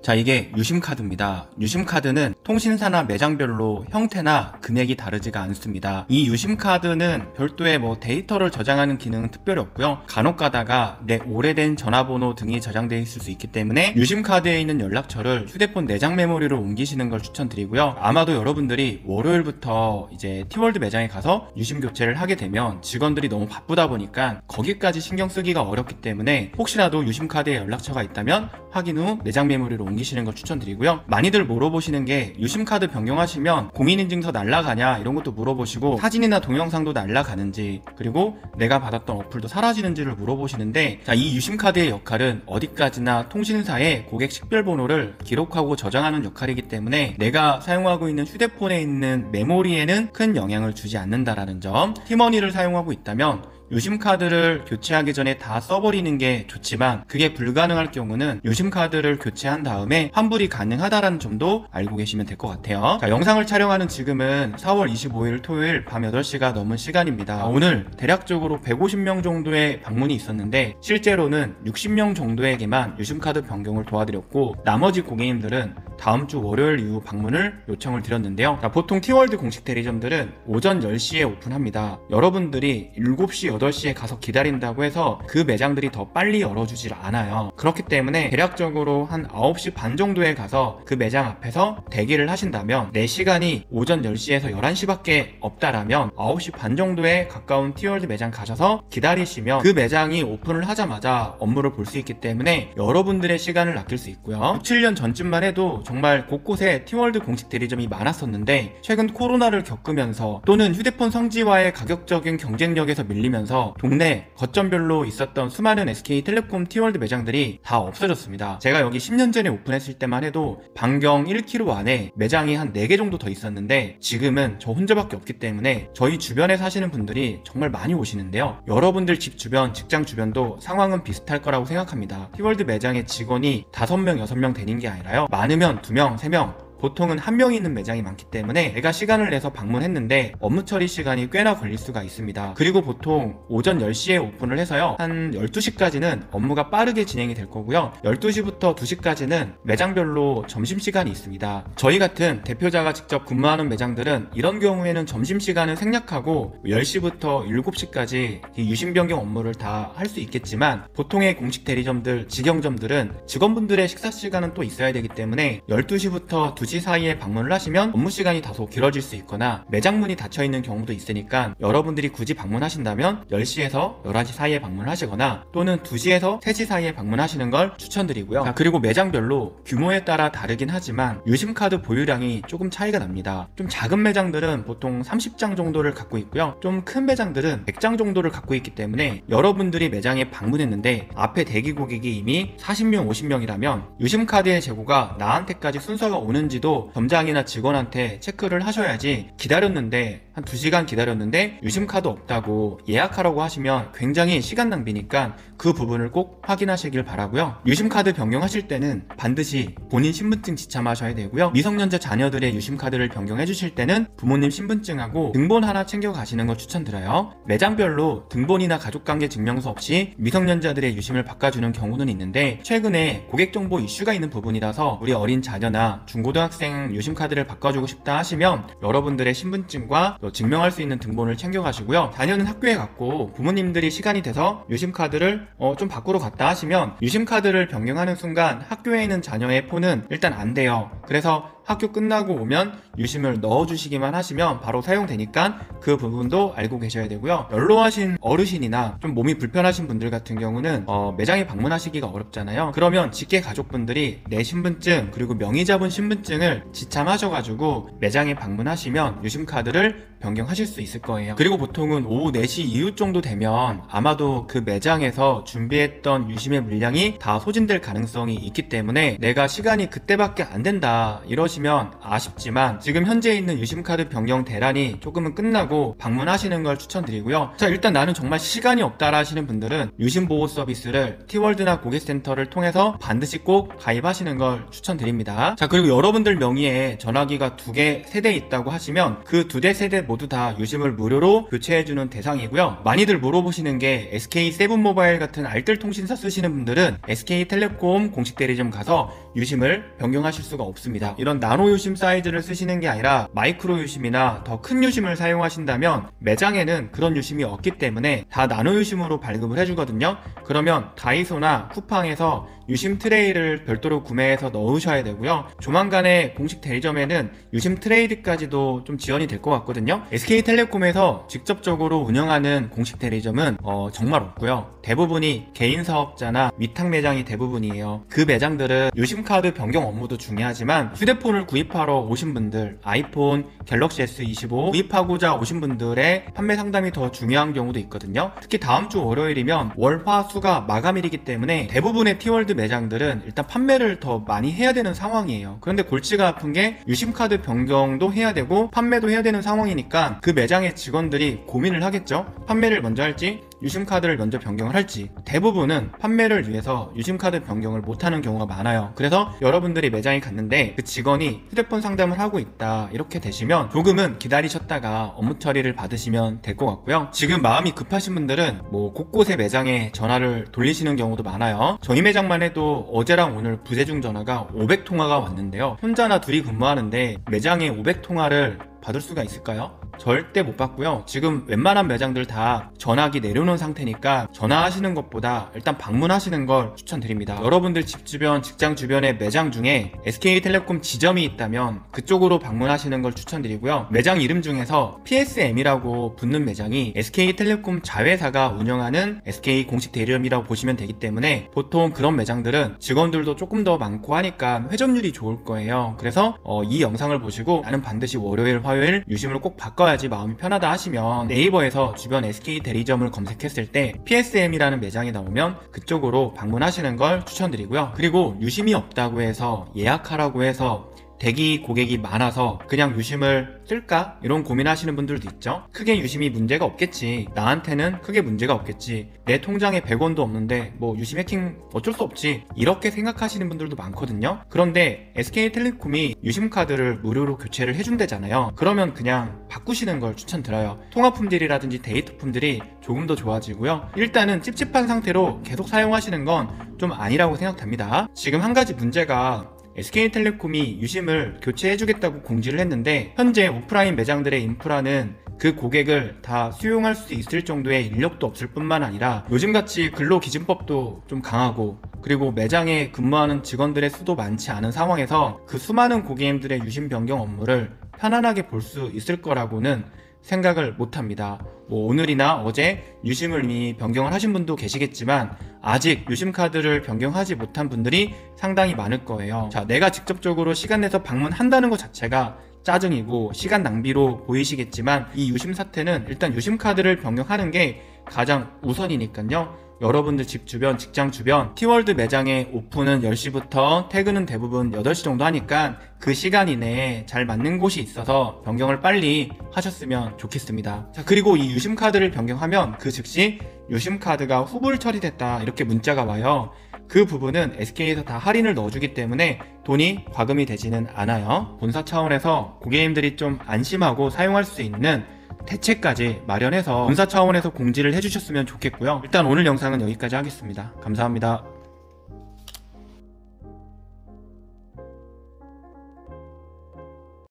자, 이게 유심카드입니다. 유심카드는 통신사나 매장별로 형태나 금액이 다르지가 않습니다. 이 유심카드는 별도의 데이터를 저장하는 기능은 특별히 없고요. 간혹 가다가 내 오래된 전화번호 등이 저장되어 있을 수 있기 때문에 유심카드에 있는 연락처를 휴대폰 내장 메모리로 옮기시는 걸 추천드리고요. 아마도 여러분들이 월요일부터 이제 티월드 매장에 가서 유심 교체를 하게 되면 직원들이 너무 바쁘다 보니까 거기까지 신경 쓰기가 어렵기 때문에 혹시라도 유심카드에 연락처가 있다면 확인 후 내장 메모리로 옮기시는 걸 추천드리고요. 많이들 물어보시는 게 유심카드 변경하시면 공인인증서 날라가냐 이런 것도 물어보시고 사진이나 동영상도 날라가는지 그리고 내가 받았던 어플도 사라지는지를 물어보시는데, 자, 이 유심카드의 역할은 어디까지나 통신사의 고객 식별번호를 기록하고 저장하는 역할이기 때문에 내가 사용하고 있는 휴대폰에 있는 메모리에는 큰 영향을 주지 않는다라는 점. 티머니를 사용하고 있다면 유심카드를 교체하기 전에 다 써버리는 게 좋지만 그게 불가능할 경우는 유심카드를 교체한 다음에 환불이 가능하다는 점도 알고 계시면 될 것 같아요. 자, 영상을 촬영하는 지금은 4월 25일 토요일 밤 8시가 넘은 시간입니다. 오늘 대략적으로 150명 정도의 방문이 있었는데 실제로는 60명 정도에게만 유심카드 변경을 도와드렸고 나머지 고객님들은 다음 주 월요일 이후 방문을 요청을 드렸는데요. 자, 보통 티월드 공식 대리점들은 오전 10시에 오픈합니다. 여러분들이 7시, 8시에 가서 기다린다고 해서 그 매장들이 더 빨리 열어주질 않아요. 그렇기 때문에 대략적으로 한 9시 반 정도에 가서 그 매장 앞에서 대기를 하신다면 내 시간이 오전 10시에서 11시밖에 없다라면 9시 반 정도에 가까운 티월드 매장 가셔서 기다리시면 그 매장이 오픈을 하자마자 업무를 볼 수 있기 때문에 여러분들의 시간을 아낄 수 있고요. 6, 7년 전쯤만 해도 정말 곳곳에 티월드 공식 대리점이 많았었는데 최근 코로나를 겪으면서 또는 휴대폰 성지와의 가격적인 경쟁력에서 밀리면서 동네 거점별로 있었던 수많은 SK텔레콤 티월드 매장들이 다 없어졌습니다. 제가 여기 10년 전에 오픈했을 때만 해도 반경 1km 안에 매장이 한 4개 정도 더 있었는데 지금은 저 혼자밖에 없기 때문에 저희 주변에 사시는 분들이 정말 많이 오시는데요. 여러분들 집 주변, 직장 주변도 상황은 비슷할 거라고 생각합니다. 티월드 매장의 직원이 5명, 6명 되는 게 아니라요. 많으면 2명, 3명, 보통은 한 명이 있는 매장이 많기 때문에 내가 시간을 내서 방문했는데 업무 처리 시간이 꽤나 걸릴 수가 있습니다. 그리고 보통 오전 10시에 오픈을 해서요, 한 12시까지는 업무가 빠르게 진행이 될 거고요. 12시부터 2시까지는 매장별로 점심시간이 있습니다. 저희 같은 대표자가 직접 근무하는 매장들은 이런 경우에는 점심시간을 생략하고 10시부터 7시까지 유심 변경 업무를 다 할 수 있겠지만 보통의 공식 대리점들, 직영점들은 직원분들의 식사시간은 또 있어야 되기 때문에 12시부터 2시 사이에 방문을 하시면 업무 시간이 다소 길어질 수 있거나 매장 문이 닫혀있는 경우도 있으니까 여러분들이 굳이 방문하신다면 10시에서 11시 사이에 방문하시거나 또는 2시에서 3시 사이에 방문하시는 걸 추천드리고요. 자, 그리고 매장별로 규모에 따라 다르긴 하지만 유심카드 보유량이 조금 차이가 납니다. 좀 작은 매장들은 보통 30장 정도를 갖고 있고요. 좀 큰 매장들은 100장 정도를 갖고 있기 때문에 여러분들이 매장에 방문했는데 앞에 대기 고객이 이미 40명, 50명이라면 유심카드의 재고가 나한테까지 순서가 오는지 도 점장이나 직원한테 체크를 하셔야지, 기다렸는데 한 2시간 기다렸는데 유심카드 없다고 예약하라고 하시면 굉장히 시간 낭비니까 그 부분을 꼭 확인하시길 바라고요. 유심카드 변경하실 때는 반드시 본인 신분증 지참하셔야 되고요. 미성년자 자녀들의 유심카드를 변경해 주실 때는 부모님 신분증하고 등본 하나 챙겨 가시는 걸 추천드려요. 매장별로 등본이나 가족관계 증명서 없이 미성년자들의 유심을 바꿔주는 경우는 있는데 최근에 고객정보 이슈가 있는 부분이라서 우리 어린 자녀나 중고등학생 유심카드를 바꿔주고 싶다 하시면 여러분들의 신분증과 증명할 수 있는 등본을 챙겨가시고요. 자녀는 학교에 갔고 부모님들이 시간이 돼서 유심카드를 좀 바꾸러 갔다 하시면 유심카드를 변경하는 순간 학교에 있는 자녀의 폰은 일단 안 돼요. 그래서 학교 끝나고 오면 유심을 넣어주시기만 하시면 바로 사용되니까 그 부분도 알고 계셔야 되고요. 연로하신 어르신이나 좀 몸이 불편하신 분들 같은 경우는 매장에 방문하시기가 어렵잖아요. 그러면 직계 가족분들이 내 신분증 그리고 명의 잡은 신분증을 지참하셔가지고 매장에 방문하시면 유심카드를 변경하실 수 있을 거예요. 그리고 보통은 오후 4시 이후 정도 되면 아마도 그 매장에서 준비했던 유심의 물량이 다 소진될 가능성이 있기 때문에 내가 시간이 그때밖에 안 된다 이러시 그러시면 아쉽지만 지금 현재 있는 유심카드 변경 대란이 조금은 끝나고 방문하시는 걸 추천드리고요. 자, 일단 나는 정말 시간이 없다라 하시는 분들은 유심보호 서비스를 티월드나 고객센터를 통해서 반드시 꼭 가입하시는 걸 추천드립니다. 자, 그리고 여러분들 명의에 전화기가 2개 세대 있다고 하시면 그 2대 세대 모두 다 유심을 무료로 교체해주는 대상이고요. 많이들 물어보시는 게 SK7모바일 같은 알뜰 통신사 쓰시는 분들은 SK텔레콤 공식 대리점 가서 유심을 변경하실 수가 없습니다. 이런 나노 유심 사이즈를 쓰시는 게 아니라 마이크로 유심이나 더 큰 유심을 사용하신다면 매장에는 그런 유심이 없기 때문에 다 나노 유심으로 발급을 해주거든요. 그러면 다이소나 쿠팡에서 유심 트레이를 별도로 구매해서 넣으셔야 되고요. 조만간에 공식 대리점에는 유심 트레이드까지도 좀 지원이 될 것 같거든요. SK텔레콤에서 직접적으로 운영하는 공식 대리점은 정말 없고요. 대부분이 개인 사업자나 위탁 매장이 대부분이에요. 그 매장들은 유심카드 변경 업무도 중요하지만 휴대폰을 구입하러 오신 분들, 아이폰, 갤럭시 S25 구입하고자 오신 분들의 판매 상담이 더 중요한 경우도 있거든요. 특히 다음 주 월요일이면 월, 화, 수가 마감일이기 때문에 대부분의 티월드 매장들은 일단 판매를 더 많이 해야 되는 상황이에요. 그런데 골치가 아픈 게 유심카드 변경도 해야 되고 판매도 해야 되는 상황이니까 그 매장의 직원들이 고민을 하겠죠. 판매를 먼저 할지 유심카드를 먼저 변경을 할지. 대부분은 판매를 위해서 유심카드 변경을 못하는 경우가 많아요. 그래서 여러분들이 매장에 갔는데 그 직원이 휴대폰 상담을 하고 있다 이렇게 되시면 조금은 기다리셨다가 업무 처리를 받으시면 될 것 같고요. 지금 마음이 급하신 분들은 곳곳에 매장에 전화를 돌리시는 경우도 많아요. 저희 매장만 해도 어제랑 오늘 부재중 전화가 500통화가 왔는데요. 혼자나 둘이 근무하는데 매장에 500통화를 받을 수가 있을까요? 절대 못 받고요. 지금 웬만한 매장들 다 전화기 내려놓은 상태니까 전화하시는 것보다 일단 방문하시는 걸 추천드립니다. 여러분들 집 주변, 직장 주변의 매장 중에 SK텔레콤 지점이 있다면 그쪽으로 방문하시는 걸 추천드리고요. 매장 이름 중에서 PSM이라고 붙는 매장이 SK텔레콤 자회사가 운영하는 SK 공식 대리점이라고 보시면 되기 때문에 보통 그런 매장들은 직원들도 조금 더 많고 하니까 회전율이 좋을 거예요. 그래서 이 영상을 보시고 나는 반드시 월요일, 화요일 유심을 꼭 바꿔야지 마음이 편하다 하시면 네이버에서 주변 SK 대리점을 검색했을 때 PSM이라는 매장이 나오면 그쪽으로 방문하시는 걸 추천드리고요. 그리고 유심이 없다고 해서 예약하라고 해서 대기 고객이 많아서 그냥 유심을 쓸까? 이런 고민하시는 분들도 있죠. 크게 유심이 문제가 없겠지. 나한테는 크게 문제가 없겠지. 내 통장에 100원도 없는데 유심 해킹 어쩔 수 없지. 이렇게 생각하시는 분들도 많거든요. 그런데 SK텔레콤이 유심카드를 무료로 교체를 해준대잖아요. 그러면 그냥 바꾸시는 걸 추천드려요. 통화 품질이라든지 데이터 품질이 조금 더 좋아지고요. 일단은 찝찝한 상태로 계속 사용하시는 건 좀 아니라고 생각됩니다. 지금 한 가지 문제가 SK텔레콤이 유심을 교체해주겠다고 공지를 했는데 현재 오프라인 매장들의 인프라는 그 고객을 다 수용할 수 있을 정도의 인력도 없을 뿐만 아니라 요즘같이 근로기준법도 좀 강하고 그리고 매장에 근무하는 직원들의 수도 많지 않은 상황에서 그 수많은 고객님들의 유심 변경 업무를 편안하게 볼 수 있을 거라고는 생각을 못합니다. 오늘이나 어제 유심을 이미 변경을 하신 분도 계시겠지만 아직 유심카드를 변경하지 못한 분들이 상당히 많을 거예요. 자, 내가 직접적으로 시간 내서 방문한다는 것 자체가 짜증이고 시간 낭비로 보이시겠지만 이 유심 사태는 일단 유심카드를 변경하는 게 가장 우선이니까요. 여러분들 집 주변, 직장 주변 티월드 매장의 오픈은 10시부터 퇴근은 대부분 8시 정도 하니까 그 시간 이내에 잘 맞는 곳이 있어서 변경을 빨리 하셨으면 좋겠습니다. 자, 그리고 이 유심카드를 변경하면 그 즉시 유심카드가 후불 처리됐다 이렇게 문자가 와요. 그 부분은 SK에서 다 할인을 넣어주기 때문에 돈이 과금이 되지는 않아요. 본사 차원에서 고객님들이 좀 안심하고 사용할 수 있는 대책까지 마련해서 본사 차원에서 공지를 해주셨으면 좋겠고요. 일단 오늘 영상은 여기까지 하겠습니다. 감사합니다.